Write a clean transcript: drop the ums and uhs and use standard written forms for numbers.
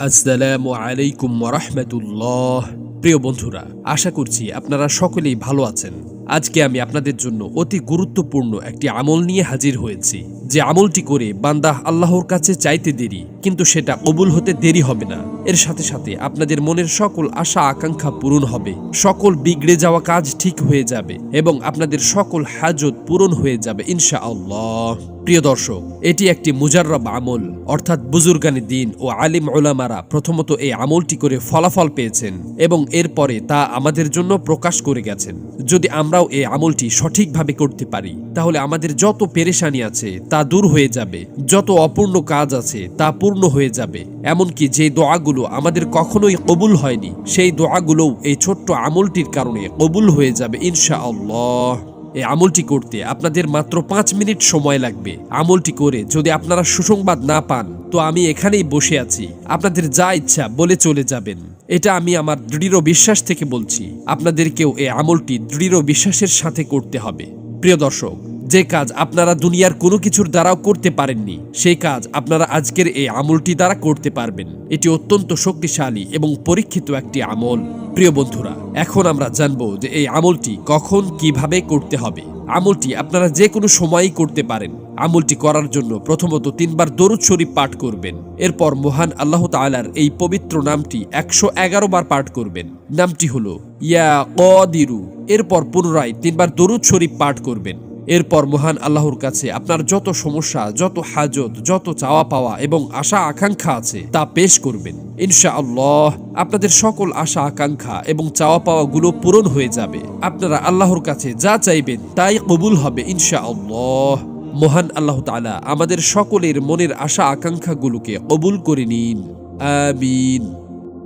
আসসালামু আলাইকুম ওয়া রাহমাতুল্লাহ। প্রিয় বন্ধুরা, আশা করছি আপনারা সকলেই ভালো আছেন। আজকে আমি আপনাদের জন্য অতি গুরুত্বপূর্ণ একটি আমল নিয়ে হাজির হয়েছি, যে আমলটি করে বান্দা আল্লাহর কাছে চাইতে দেরি, কিন্তু সেটা কবুল হতে দেরি হবে না। এর সাথে সাথে আপনাদের মনের সকল আশা আকাঙ্ক্ষা পূরণ হবে, সকল বিগড়ে যাওয়া কাজ ঠিক হয়ে যাবে এবং আপনাদের সকল হাজত পূরণ হয়ে যাবে ইনশাআল্লাহ। প্রিয় দর্শক, এটি একটি মুজাররব আমল, অর্থাৎ বুজুর্গানি দিন ও আলিম উলামারা প্রথমত এই আমলটি করে ফলাফল পেয়েছেন এবং এরপরে তা আমাদের জন্য প্রকাশ করে গেছেন। যদি আমরাও এই আমলটি সঠিকভাবে করতে পারি, তাহলে আমাদের যত পেরেশানি আছে তা দূর হয়ে যাবে, যত অপূর্ণ কাজ আছে তা পূর্ণ হয়ে যাবে। এমনকি যে দোয়াগুলো আমাদের কখনোই কবুল হয়নি, সেই দোয়াগুলোও এই ছোট্ট আমলটির কারণে কবুল হয়ে যাবে ইনশাআল্লাহ। এই আমলটি করতে আপনাদের মাত্র 5 মিনিট সময় লাগবে। আমলটি করে যদি আপনারা সুসংবাদ না পান, তো আমি এখানেই বসে আছি, আপনাদের যা ইচ্ছা বলে চলে যাবেন। এটা আমি আমার দৃঢ় বিশ্বাস থেকে বলছি। আপনাদেরকেও এই আমলটি দৃঢ় বিশ্বাসের সাথে করতে হবে। প্রিয় দর্শক, যে কাজ আপনারা দুনিয়ার কোনো কিছুর দ্বারাও করতে পারেননি, সেই কাজ আপনারা আজকের এই আমলটি দ্বারা করতে পারবেন। এটি অত্যন্ত শক্তিশালী এবং পরীক্ষিত একটি আমল। প্রিয় বন্ধুরা, এখন আমরা জানবো যে এই আমলটি কখন কিভাবে করতে হবে। আমলটি আপনারা যে কোনো সময়ই করতে পারেন। আমলটি করার জন্য প্রথমত 3 বার দরুদ শরীফ পাঠ করবেন। এরপর মহান আল্লাহ তাআলার এই পবিত্র নামটি 111 বার পাঠ করবেন। নামটি হলো ইয়া কদিরু। এরপর পুনরায় 3 বার দরুদ শরীফ পাঠ করবেন। এরপর মহান আল্লাহর কাছে আপনার যত সমস্যা, যত হাজত, যত চাওয়া পাওয়া এবং আশা আকাঙ্ক্ষা আছে তা পেশ করবেন। ইনশাআল্লাহ আপনাদের সকল আশা আকাঙ্ক্ষা এবং চাওয়া পাওয়া গুলো পূরণ হয়ে যাবে। আপনারা আল্লাহর কাছে যা চাইবেন তাই কবুল হবে ইনশাআল্লাহ। মহান আল্লাহ তাআলা আমাদের সকলের মনের আশা আকাঙ্ক্ষাগুলোকে কবুল করে নিন। আমিন।